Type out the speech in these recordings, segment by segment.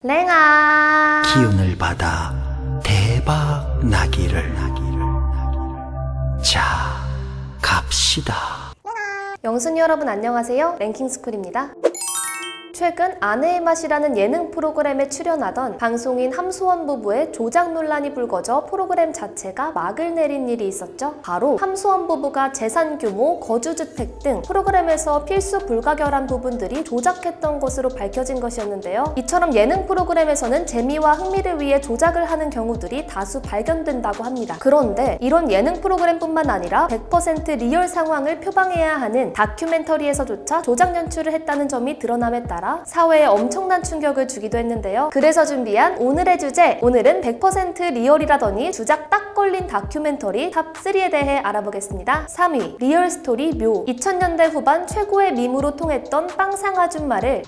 랭아 기운을 받아 대박 나기를. 자, 갑시다. 영순이 여러분 안녕하세요. 랭킹스쿨입니다. 최근 아내의 맛이라는 예능 프로그램에 출연하던 방송인 함소원 부부의 조작 논란이 불거져 프로그램 자체가 막을 내린 일이 있었죠. 바로 함소원 부부가 재산 규모, 거주주택 등 프로그램에서 필수 불가결한 부분들이 조작했던 것으로 밝혀진 것이었는데요. 이처럼 예능 프로그램에서는 재미와 흥미를 위해 조작을 하는 경우들이 다수 발견된다고 합니다. 그런데 이런 예능 프로그램뿐만 아니라 100% 리얼 상황을 표방해야 하는 다큐멘터리에서조차 조작 연출을 했다는 점이 드러남에 따라 사회에 엄청난 충격을 주기도 했는데요. 그래서 준비한 오늘의 주제, 오늘은 100% 리얼이라더니 주작 딱 걸린 다큐멘터리 탑3에 대해 알아보겠습니다. 3위, 리얼스토리 묘. 2000년대 후반 최고의 밈으로 통했던 빵상 아줌마를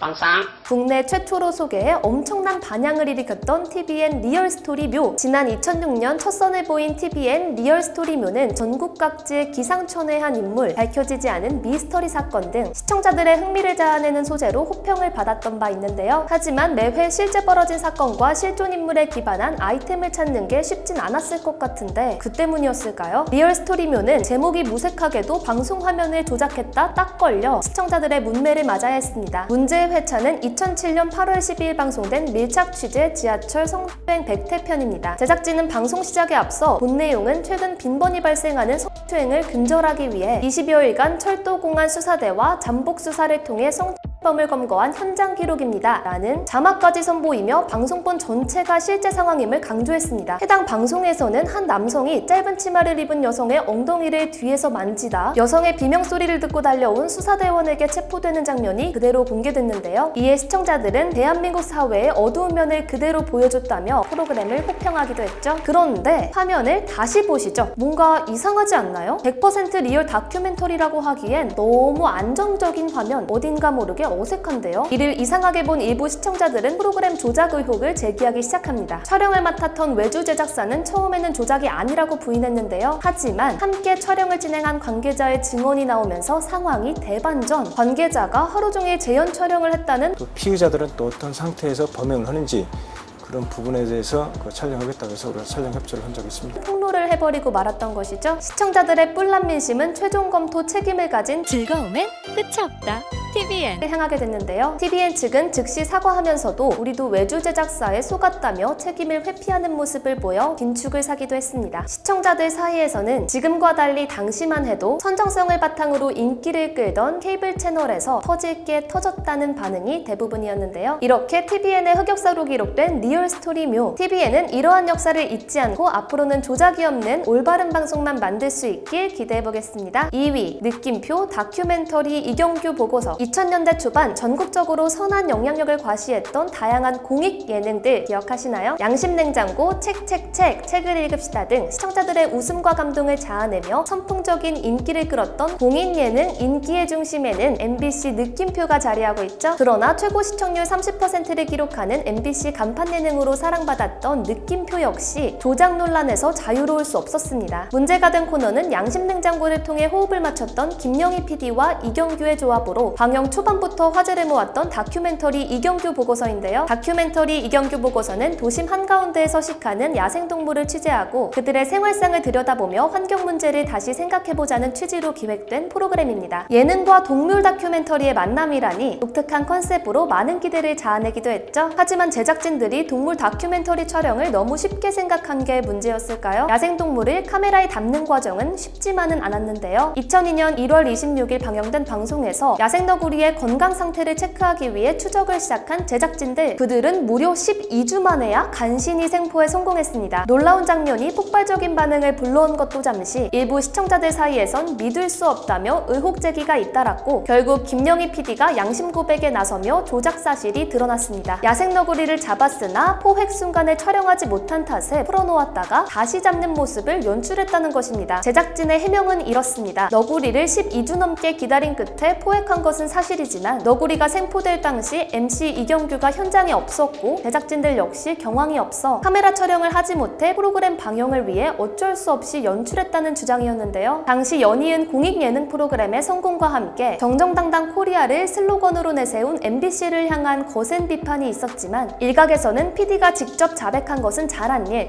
국내 최초로 소개해 엄청난 반향을 일으켰던 TVN 리얼스토리 묘. 지난 2006년 첫 선을 보인 TVN 리얼스토리 묘는 전국 각지의 기상천외한 인물, 밝혀지지 않은 미스터리 사건 등 시청자들의 흥미를 자아내는 소재로 호평을 받았던 바 있는데요. 하지만 매회 실제 벌어진 사건과 실존 인물에 기반한 아이템을 찾는 게 쉽진 않았을 것 같은데 그 때문이었을까요? 리얼스토리묘는 제목이 무색하게도 방송 화면을 조작했다 딱 걸려 시청자들의 문매를 맞아야 했습니다. 문제의 회차는 2007년 8월 12일 방송된 밀착 취재 지하철 성추행 100태 편입니다. 제작진은 방송 시작에 앞서 본 내용은 최근 빈번히 발생하는 성추행을 근절하기 위해 20여일간 철도공안 수사대와 잠복 수사를 통해 범을 검거한 현장 기록입니다. 라는 자막까지 선보이며 방송본 전체가 실제 상황임을 강조했습니다. 해당 방송에서는 한 남성이 짧은 치마를 입은 여성의 엉덩이를 뒤에서 만지다 여성의 비명소리를 듣고 달려온 수사대원에게 체포되는 장면이 그대로 공개됐는데요. 이에 시청자들은 대한민국 사회의 어두운 면을 그대로 보여줬다며 프로그램을 호평하기도 했죠. 그런데 화면을 다시 보시죠. 뭔가 이상하지 않나요? 100% 리얼 다큐멘터리라고 하기엔 너무 안정적인 화면, 어딘가 모르게 어색한데요. 이를 이상하게 본 일부 시청자들은 프로그램 조작 의혹을 제기하기 시작합니다. 촬영을 맡았던 외주 제작사는 처음에는 조작이 아니라고 부인했는데요. 하지만 함께 촬영을 진행한 관계자의 증언이 나오면서 상황이 대반전. 관계자가 하루 종일 재연 촬영을 했다는 또 피의자들은 또 어떤 상태에서 범행을 하는지 그런 부분에 대해서 촬영하겠다고 해서 우리가 촬영 협조를 한 적이 있습니다. 폭로를 해버리고 말았던 것이죠. 시청자들의 뿔난 민심은 최종 검토 책임을 가진 즐거움엔 끝이 없다. TVN 향하게 됐는데요. TVN 측은 즉시 사과하면서도 우리도 외주 제작사에 속았다며 책임을 회피하는 모습을 보여 긴축을 사기도 했습니다. 시청자들 사이에서는 지금과 달리 당시만 해도 선정성을 바탕으로 인기를 끌던 케이블 채널에서 터질 게 터졌다는 반응이 대부분이었는데요. 이렇게 TVN의 흑역사로 기록된 리얼스토리묘. TVN은 이러한 역사를 잊지 않고 앞으로는 조작이 없는 올바른 방송만 만들 수 있길 기대해보겠습니다. 2위, 느낌표 다큐멘터리 이경규 보고서. 2000년대 초반 전국적으로 선한 영향력을 과시했던 다양한 공익 예능들 기억하시나요? 양심냉장고, 책을 읽읍시다 등 시청자들의 웃음과 감동을 자아내며 선풍적인 인기를 끌었던 공익 예능 인기의 중심에는 MBC 느낌표가 자리하고 있죠. 그러나 최고 시청률 30%를 기록하는 MBC 간판 예능으로 사랑받았던 느낌표 역시 조작 논란에서 자유로울 수 없었습니다. 문제가 된 코너는 양심냉장고를 통해 호흡을 맞췄던 김영희 PD와 이경규의 조합으로 방영 초반부터 화제를 모았던 다큐멘터리 이경규 보고서인데요. 다큐멘터리 이경규 보고서는 도심 한가운데에 서식하는 야생동물을 취재하고 그들의 생활상을 들여다보며 환경 문제를 다시 생각해보자는 취지로 기획된 프로그램입니다. 예능과 동물 다큐멘터리의 만남이라니 독특한 컨셉으로 많은 기대를 자아내기도 했죠. 하지만 제작진들이 동물 다큐멘터리 촬영을 너무 쉽게 생각한 게 문제였을까요? 야생동물을 카메라에 담는 과정은 쉽지만은 않았는데요. 2002년 1월 26일 방영된 방송에서 야생너구리의 건강 상태를 체크하기 위해 추적을 시작한 제작진들. 그들은 무려 12주 만에야 간신히 생포에 성공했습니다. 놀라운 장면이 폭발적인 반응을 불러온 것도 잠시 일부 시청자들 사이에선 믿을 수 없다며 의혹 제기가 잇따랐고 결국 김영희 PD가 양심 고백에 나서며 조작 사실이 드러났습니다. 야생너구리를 잡았으나 포획 순간을 촬영하지 못한 탓에 풀어놓았다가 다시 잡는 모습을 연출했다는 것입니다. 제작진의 해명은 이렇습니다. 너구리를 12주 넘게 기다린 끝에 포획한 것은 사실이지만 너구리가 생포될 당시 MC 이경규가 현장에 없었고 제작진들 역시 경황이 없어 카메라 촬영을 하지 못해 프로그램 방영을 위해 어쩔 수 없이 연출했다는 주장이었는데요. 당시 연이은 공익 예능 프로그램의 성공과 함께 정정당당 코리아를 슬로건으로 내세운 MBC를 향한 거센 비판이 있었지만 일각에서는 PD가 직접 자백한 것은 잘한 일,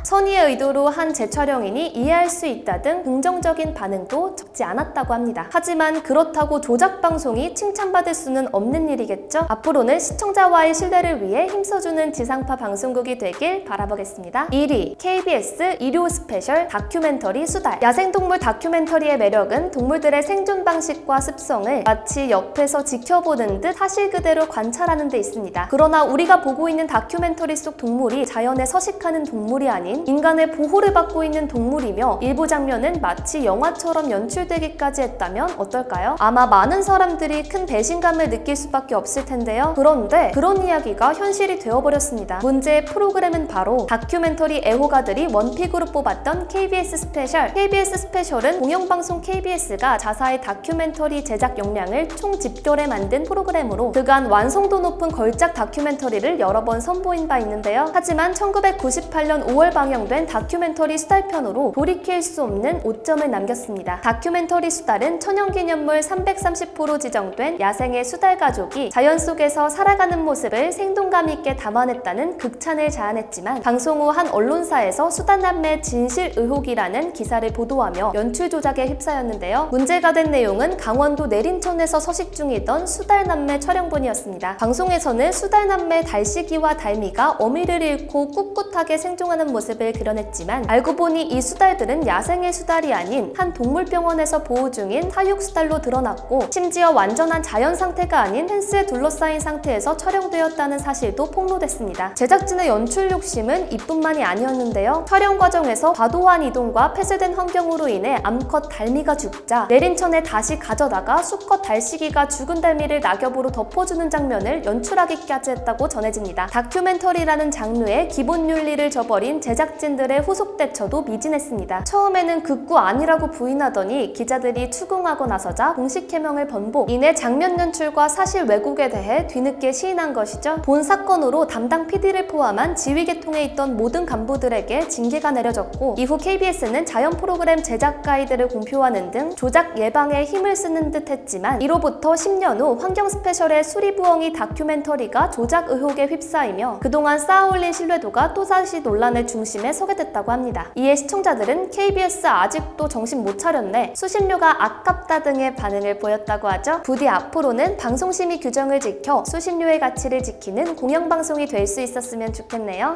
선의의 의도로 한 재촬영이니 이해할 수 있다 등 긍정적인 반응도 적지 않았다고 합니다. 하지만 그렇다고 조작 방송이 칭찬받을 수는 없는 일이겠죠? 앞으로는 시청자와의 신뢰를 위해 힘써주는 지상파 방송국이 되길 바라보겠습니다. 1위, KBS 일요 스페셜 다큐멘터리 수달. 야생동물 다큐멘터리의 매력은 동물들의 생존 방식과 습성을 마치 옆에서 지켜보는 듯 사실 그대로 관찰하는 데 있습니다. 그러나 우리가 보고 있는 다큐멘터리 속 동물이 자연에 서식하는 동물이 아닌 인간의 보호를 받고 있는 동물이며 일부 장면은 마치 영화처럼 연출되기까지 했다면 어떨까요? 아마 많은 사람들이 큰 배신감을 느낄 수밖에 없을 텐데요. 그런데 그런 이야기가 현실이 되어버렸습니다. 문제의 프로그램은 바로 다큐멘터리 애호가들이 원픽으로 뽑았던 KBS 스페셜. KBS 스페셜은 공영방송 KBS가 자사의 다큐멘터리 제작 역량을 총집결해 만든 프로그램으로 그간 완성도 높은 걸작 다큐멘터리를 여러 번 선보인 바 있는데요. 하지만 1998년 5월 방영된 다큐멘터리 수달편으로 돌이킬 수 없는 오점을 남겼습니다. 다큐멘터리 수달은 천연기념물 330호로 지정된 야생의 수달 가족이 자연 속에서 살아가는 모습을 생동감 있게 담아냈다는 극찬을 자아냈지만 방송 후 한 언론사에서 수달남매 진실 의혹이라는 기사를 보도하며 연출 조작에 휩싸였는데요. 문제가 된 내용은 강원도 내린천에서 서식 중이던 수달남매 촬영본이었습니다. 방송에서는 수달남매 달시기와 달미가 어미를 잃고 꿋꿋하게 생존하는 모습을 그려냈지만 알고 보니 이 수달들은 야생의 수달이 아닌 한 동물병원에서 보호 중인 사육 수달로 드러났고 심지어 완전한 자연 상태가 아닌 펜스에 둘러싸인 상태에서 촬영되었다는 사실도 폭로됐습니다. 제작진의 연출 욕심은 이뿐만이 아니었는데요. 촬영 과정에서 과도한 이동과 폐쇄된 환경으로 인해 암컷 달미가 죽자 내린천에 다시 가져다가 수컷 달시기가 죽은 달미를 낙엽으로 덮어주는 장면을 연출하기까지 했다고 전해집니다. 다큐멘터리라는 장르의 기본 윤리를 저버린 제작진들의 후속 대처도 미진했습니다. 처음에는 극구 아니라고 부인하더니 기자들이 추궁하고 나서자 공식 해명을 번복, 이내 장면 연출과 사실 왜곡에 대해 뒤늦게 시인한 것이죠. 본 사건으로 담당 PD를 포함한 지휘계통에 있던 모든 간부들에게 징계가 내려졌고 이후 KBS는 자연 프로그램 제작 가이드를 공표하는 등 조작 예방에 힘을 쓰는 듯 했지만 이로부터 10년 후 환경 스페셜의 수리부엉이 다큐멘터리가 조작 의혹에 휩싸이며 그동안 쌓아올린 신뢰도가 또다시 논란의 중심에 서게 됐다고 합니다. 이에 시청자들은 KBS 아직도 정신 못 차렸네, 수신료가 아깝다 등의 반응을 보였다고 하죠. 부디 앞으로는 방송심의 규정을 지켜 수신료의 가치를 지키는 공영방송이 될 수 있었으면 좋겠네요.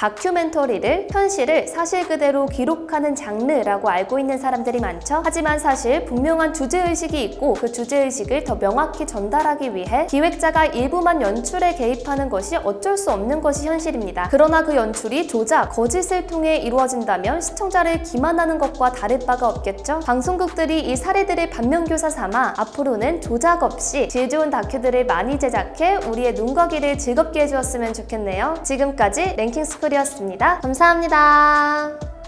다큐멘터리를 현실을 사실 그대로 기록하는 장르라고 알고 있는 사람들이 많죠. 하지만 사실 분명한 주제의식이 있고 그 주제의식을 더 명확히 전달하기 위해 기획자가 일부만 연출에 개입하는 것이 어쩔 수 없는 것이 현실입니다. 그러나 그 연출이 조작, 거짓을 통해 이루어진다면 시청자를 기만하는 것과 다를 바가 없겠죠. 방송국들이 이 사례들을 반면교사 삼아 앞으로는 조작 없이 질 좋은 다큐들을 많이 제작해 우리의 눈과 귀를 즐겁게 해주었으면 좋겠네요. 지금까지 랭킹스쿨이었습니다. 감사합니다.